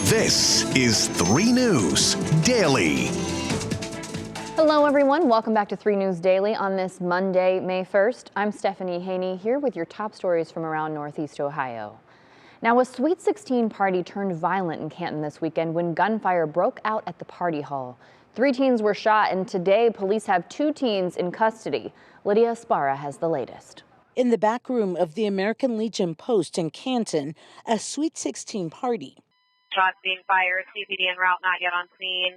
This is 3 News Daily. Hello, everyone. Welcome back to 3 News Daily on this Monday, May 1st. I'm Stephanie Haney here with your top stories from around Northeast Ohio. Now, a Sweet 16 party turned violent in Canton this weekend when gunfire broke out at the party hall. 3 teens were shot, and today police have 2 teens in custody. Lydia Esparra has the latest. In the back room of the American Legion Post in Canton, a Sweet 16 party. Shots being fired, CPD en route, not yet on scene.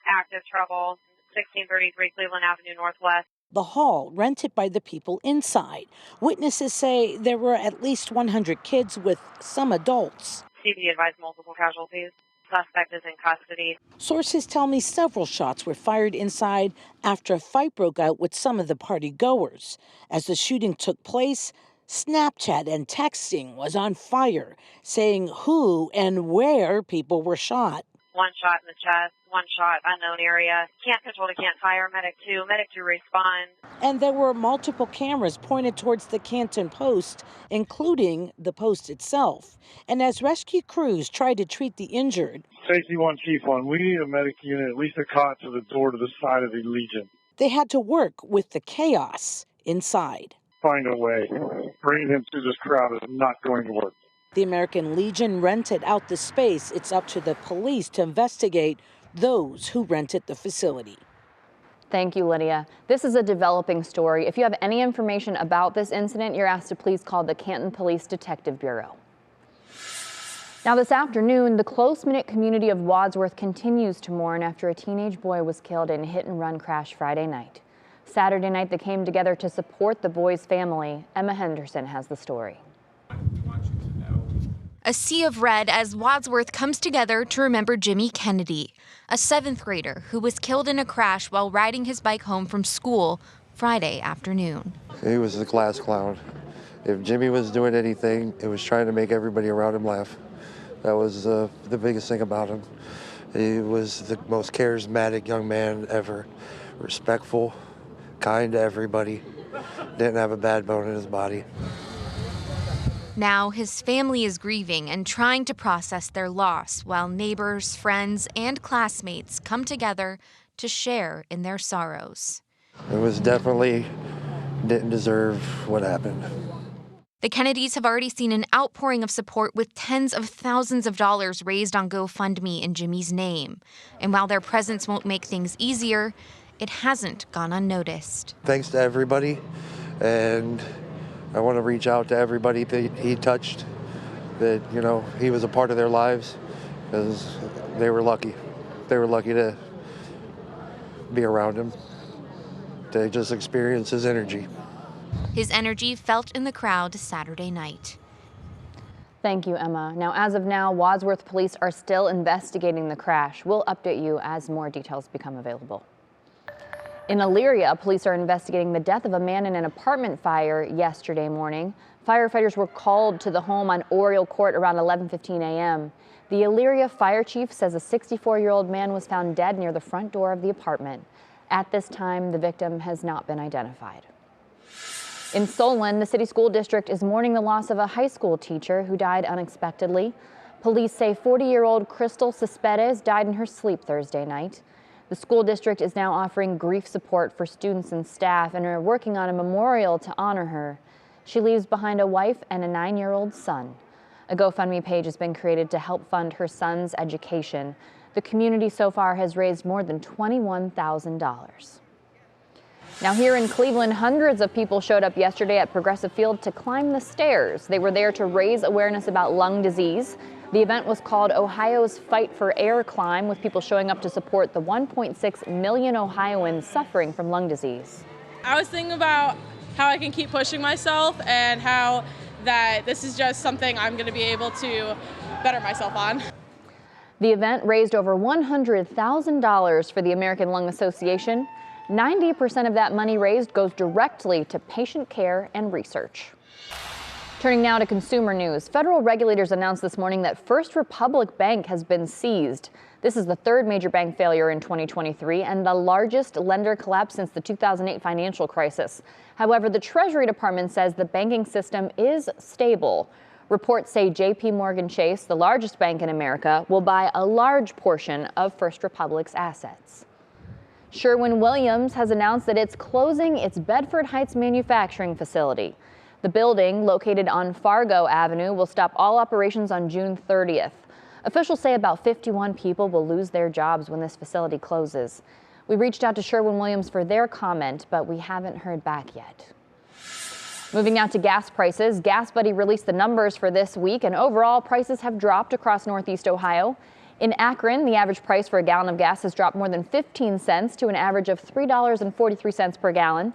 Active trouble, 1633 Cleveland Avenue Northwest. The hall rented by the people inside. Witnesses say there were at least 100 kids with some adults. CPD advised multiple casualties. Suspect is in custody. Sources tell me several shots were fired inside after a fight broke out with some of the party goers. As the shooting took place, Snapchat and texting was on fire, saying who and where people were shot. 1 shot in the chest, 1 shot, unknown area. Can't control to can't fire, medic 2 respond. And there were multiple cameras pointed towards the Canton Post, including the post itself. And as rescue crews tried to treat the injured, Safety 1, Chief 1, we need a medic unit, at least a cot to the door to the side of the Legion. they had to work with the chaos inside. Find a way. Bringing him through this crowd is not going to work. The American Legion rented out the space. It's up to the police to investigate those who rented the facility. Thank you, Lydia. This is a developing story. If you have any information about this incident, you're asked to please call the Canton Police Detective Bureau. Now this afternoon, the close-knit community of Wadsworth continues to mourn after a teenage boy was killed in a hit-and-run crash Friday night. Saturday night, they came together to support the boy's family. Emma Henderson has the story. A sea of red as Wadsworth comes together to remember Jimmy Kennedy, a 7th grader who was killed in a crash while riding his bike home from school Friday afternoon. He was a class clown. If Jimmy was doing anything, it was trying to make everybody around him laugh. That was the biggest thing about him. He was the most charismatic young man ever, respectful, kind to everybody, didn't have a bad bone in his body. Now his family is grieving and trying to process their loss while neighbors, friends, and classmates come together to share in their sorrows. It was definitely didn't deserve what happened. The Kennedys have already seen an outpouring of support with tens of thousands of dollars raised on GoFundMe in Jimmy's name. And while their presence won't make things easier, it hasn't gone unnoticed. Thanks to everybody, and I want to reach out to everybody that he touched, that, you know, he was a part of their lives, because they were lucky. They were lucky to be around him, to just experience his energy. His energy felt in the crowd Saturday night. Thank you, Emma. Now, as of now, Wadsworth police are still investigating the crash. We'll update you as more details become available. In Elyria, police are investigating the death of a man in an apartment fire yesterday morning. Firefighters were called to the home on Oriole Court around 11:15 a.m. The Elyria fire chief says a 64-year-old man was found dead near the front door of the apartment. At this time, the victim has not been identified. In Solon, the city school district is mourning the loss of a high school teacher who died unexpectedly. Police say 40-year-old Crystal Cespedes died in her sleep Thursday night. The school district is now offering grief support for students and staff and are working on a memorial to honor her. She leaves behind a wife and a 9-year-old son. A GoFundMe page has been created to help fund her son's education. The community so far has raised more than $21,000. Now here in Cleveland, hundreds of people showed up yesterday at Progressive Field to climb the stairs. They were there to raise awareness about lung disease. The event was called Ohio's Fight for Air Climb, with people showing up to support the 1.6 million Ohioans suffering from lung disease. I was thinking about how I can keep pushing myself and how that this is just something I'm going to be able to better myself on. The event raised over $100,000 for the American Lung Association. 90% of that money raised goes directly to patient care and research. Turning now to consumer news. Federal regulators announced this morning that First Republic Bank has been seized. This is the 3rd major bank failure in 2023 and the largest lender collapse since the 2008 financial crisis. However, the Treasury Department says the banking system is stable. Reports say J.P. Morgan Chase, the largest bank in America, will buy a large portion of First Republic's assets. Sherwin-Williams has announced that it's closing its Bedford Heights manufacturing facility. The building, located on Fargo Avenue, will stop all operations on June 30th. Officials say about 51 people will lose their jobs when this facility closes. We reached out to Sherwin-Williams for their comment, but we haven't heard back yet. Moving now to gas prices. GasBuddy released the numbers for this week, and overall prices have dropped across Northeast Ohio. In Akron, the average price for a gallon of gas has dropped more than 15 cents to an average of $3.43 per gallon.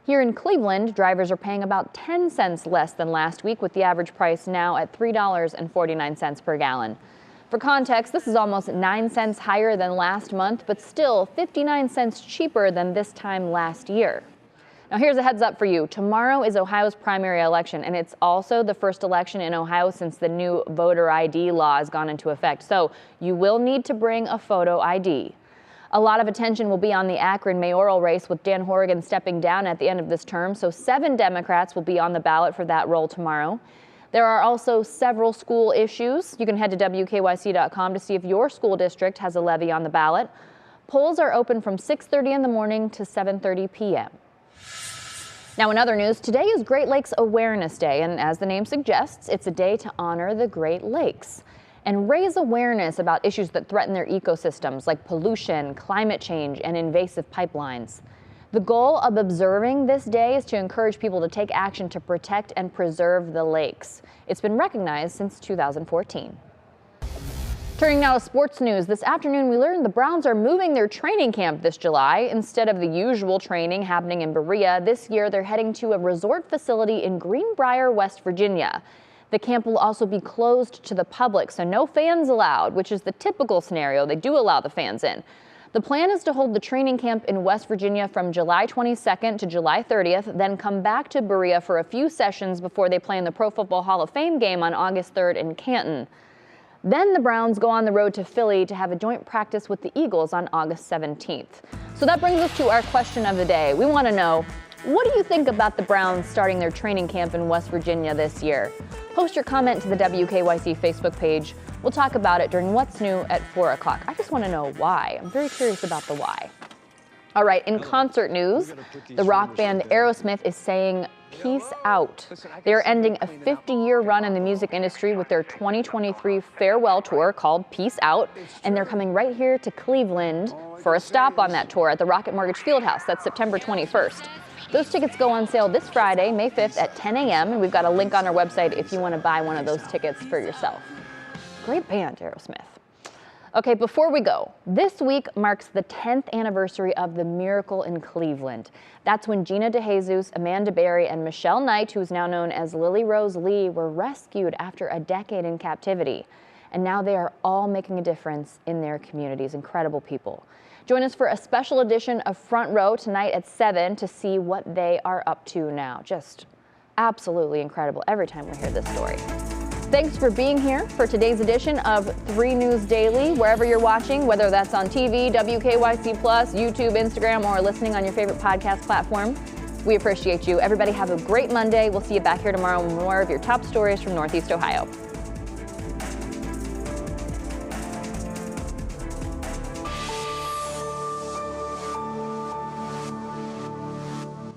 Here in Cleveland, drivers are paying about 10 cents less than last week, with the average price now at $3.49 per gallon. For context, this is almost 9 cents higher than last month, but still 59 cents cheaper than this time last year. Now here's a heads up for you. Tomorrow is Ohio's primary election, and it's also the first election in Ohio since the new voter ID law has gone into effect. So you will need to bring a photo ID. A lot of attention will be on the Akron mayoral race, with Dan Horrigan stepping down at the end of this term. So 7 Democrats will be on the ballot for that role tomorrow. There are also several school issues. You can head to WKYC.com to see if your school district has a levy on the ballot. Polls are open from 6:30 in the morning to 7:30 p.m. Now, in other news, today is Great Lakes Awareness Day, and as the name suggests, it's a day to honor the Great Lakes and raise awareness about issues that threaten their ecosystems, like pollution, climate change, and invasive pipelines. The goal of observing this day is to encourage people to take action to protect and preserve the lakes. It's been recognized since 2014. Turning now to sports news. This afternoon, we learned the Browns are moving their training camp this July. Instead of the usual training happening in Berea, this year they're heading to a resort facility in Greenbrier, West Virginia. The camp will also be closed to the public, so no fans allowed, which is the typical scenario. They do allow the fans in. The plan is to hold the training camp in West Virginia from July 22nd to July 30th, then come back to Berea for a few sessions before they play in the Pro Football Hall of Fame game on August 3rd in Canton. Then the Browns go on the road to Philly to have a joint practice with the Eagles on August 17th. So that brings us to our question of the day. We want to know, what do you think about the Browns starting their training camp in West Virginia this year? Post your comment to the WKYC Facebook page. We'll talk about it during What's New at 4 o'clock. I just want to know why. I'm very curious about the why. All right, in concert news, the rock band Aerosmith is saying peace out. They are ending a 50-year run in the music industry with their 2023 farewell tour called Peace Out, and they're coming right here to Cleveland for a stop on that tour at the Rocket Mortgage Fieldhouse. That's September 21st. Those tickets go on sale this Friday, May 5th at 10 a.m., and we've got a link on our website if you want to buy one of those tickets for yourself. Great band, Aerosmith. Okay, before we go, this week marks the 10th anniversary of the Miracle in Cleveland. That's when Gina DeJesus, Amanda Berry, and Michelle Knight, who's now known as Lily Rose Lee, were rescued after a decade in captivity. And now they are all making a difference in their communities. Incredible people. Join us for a special edition of Front Row tonight at 7 to see what they are up to now. Just absolutely incredible every time we hear this story. Thanks for being here for today's edition of 3 News Daily. Wherever you're watching, whether that's on TV, WKYC+, YouTube, Instagram, or listening on your favorite podcast platform, we appreciate you. Everybody have a great Monday. We'll see you back here tomorrow with more of your top stories from Northeast Ohio.